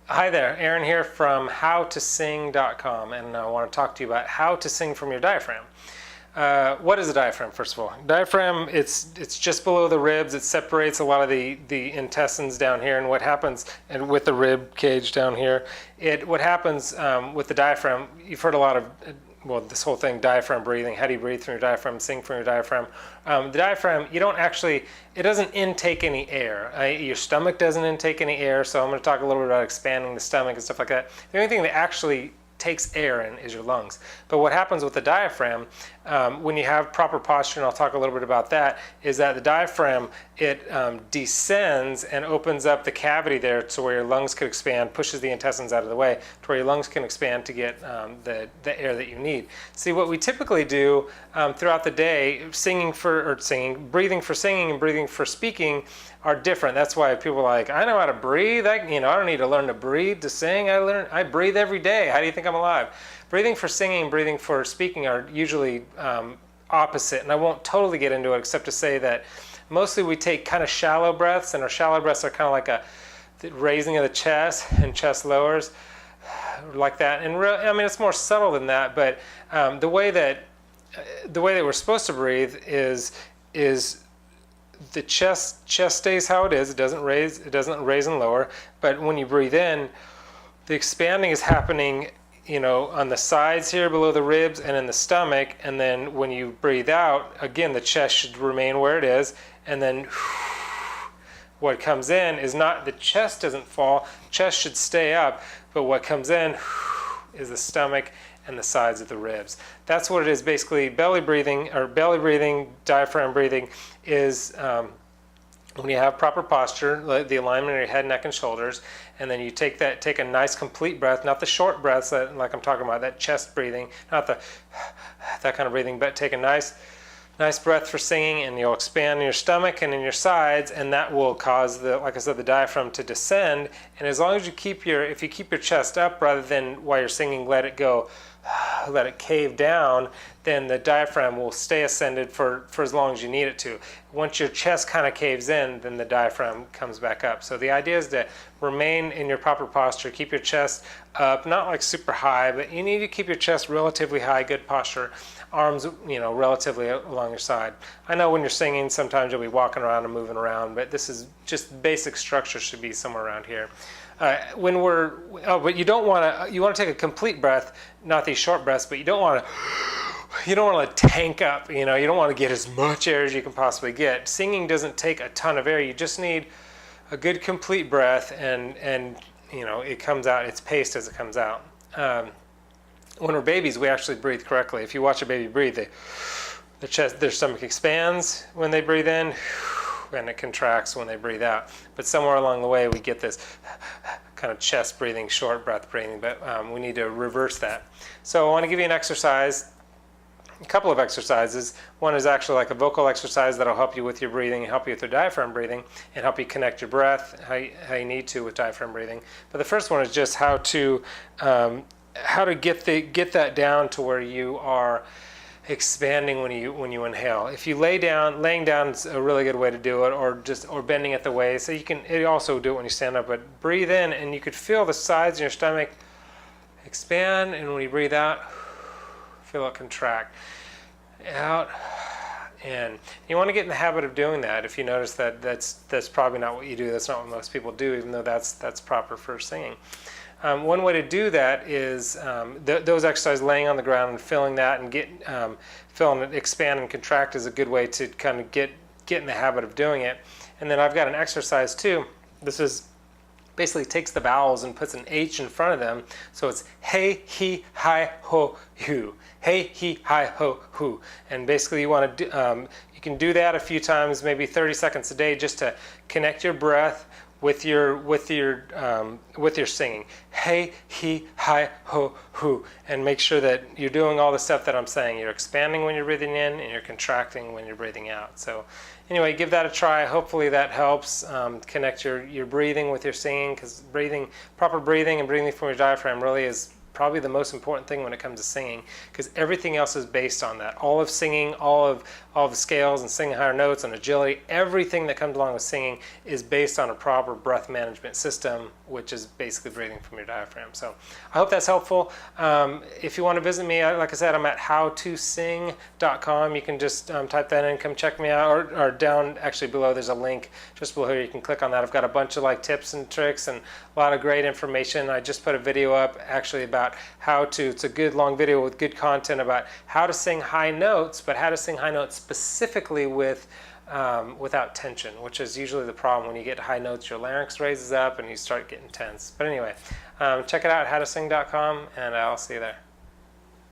Hi there, Aaron here from howtosing.com, and I want to talk to you about how to sing from your diaphragm. What is a diaphragm, first of all? Diaphragm, it's just below the ribs. It separates a lot of the intestines down here, and what happens, and with the rib cage down here, what happens with the diaphragm, you've heard a lot of, well, this whole thing, diaphragm breathing. How do you breathe from your diaphragm, sing from your diaphragm? The diaphragm, it doesn't intake any air. Your stomach doesn't intake any air, so I'm going to talk a little bit about expanding the stomach and stuff like that. The only thing that actually takes air in is your lungs. But what happens with the diaphragm, when you have proper posture, and I'll talk a little bit about that, is that the diaphragm, it descends and opens up the cavity there to where your lungs can expand, pushes the intestines out of the way, to where your lungs can expand to get the air that you need. See, what we typically do throughout the day, breathing for singing and breathing for speaking are different. That's why people are like, I know how to breathe. I don't need to learn to breathe to sing. I breathe every day. How do you think I'm alive? Breathing for singing and breathing for speaking are usually opposite, and I won't totally get into it except to say that mostly we take kind of shallow breaths, and our shallow breaths are kind of like the raising of the chest and chest lowers like that. And it's more subtle than that, but the way that we're supposed to breathe is the chest stays how it is. It doesn't raise and lower. But when you breathe in, the expanding is happening, on the sides here below the ribs and in the stomach. And then when you breathe out, again, the chest should remain where it is. And then what comes in is not, the chest doesn't fall, chest should stay up. But what comes in is the stomach and the sides of the ribs. That's what it is basically. Belly breathing, diaphragm breathing is when you have proper posture, the alignment of your head, neck, and shoulders, and then you take a nice complete breath, not the short breaths like I'm talking about, that chest breathing, not that kind of breathing, but take a nice breath for singing, and you'll expand in your stomach and in your sides, and that will cause like I said, the diaphragm to descend. And as long as if you keep your chest up rather than while you're singing, let it cave down, then the diaphragm will stay ascended for as long as you need it to. Once your chest kind of caves in, then the diaphragm comes back up. So the idea is to remain in your proper posture, keep your chest up, not like super high, but you need to keep your chest relatively high, good posture, arms, relatively along your side. I know when you're singing, sometimes you'll be walking around and moving around, but this is just basic structure should be somewhere around here. But you don't want to. You want to take a complete breath, not these short breaths. But you don't want to tank up. You don't want to get as much air as you can possibly get. Singing doesn't take a ton of air. You just need a good complete breath, and it comes out. It's paced as it comes out. When we're babies, we actually breathe correctly. If you watch a baby breathe, their stomach expands when they breathe in, and it contracts when they breathe out. But somewhere along the way, we get this kind of chest breathing, short breath breathing, but we need to reverse that. So I want to give you an exercise, a couple of exercises. One is actually like a vocal exercise that'll help you with your breathing and help you with your diaphragm breathing and help you connect your breath how you need to with diaphragm breathing. But the first one is just how to get that down to where you are expanding when you inhale. If you laying down is a really good way to do it, or bending at the waist. So you can also do it when you stand up, but breathe in and you could feel the sides of your stomach expand, and when you breathe out, feel it contract. Out, in. You want to get in the habit of doing that. If you notice that's probably not what you do, that's not what most people do, even though that's proper for singing. One way to do that is those exercises, laying on the ground and feeling that, and feeling it expand and contract is a good way to kind of get in the habit of doing it. And then I've got an exercise too. This is basically takes the vowels and puts an H in front of them. So it's hey, he, hi, ho, hu. Hey, he, hi, ho, hu. And basically you want to you can do that a few times, maybe 30 seconds a day, just to connect your breath with your singing. Hey, he, hi, ho, hu. And make sure that you're doing all the stuff that I'm saying. You're expanding when you're breathing in, and you're contracting when you're breathing out. So anyway, give that a try. Hopefully that helps connect your breathing with your singing, because proper breathing and breathing from your diaphragm really is probably the most important thing when it comes to singing, because everything else is based on that. All of singing, all of the scales and singing higher notes and agility, everything that comes along with singing is based on a proper breath management system, which is basically breathing from your diaphragm. So I hope that's helpful. If you want to visit me, like I said, I'm at howtosing.com. You can just type that in, come check me out, or down actually below there's a link just below here. You can click on that. I've got a bunch of like tips and tricks and a lot of great information. I just put a video up actually about how to, it's a good long video with good content about how to sing high notes, but how to sing high notes specifically with without tension, which is usually the problem. When you get high notes, your larynx raises up and you start getting tense. But anyway, check it out at howtosing.com, and I'll see you there.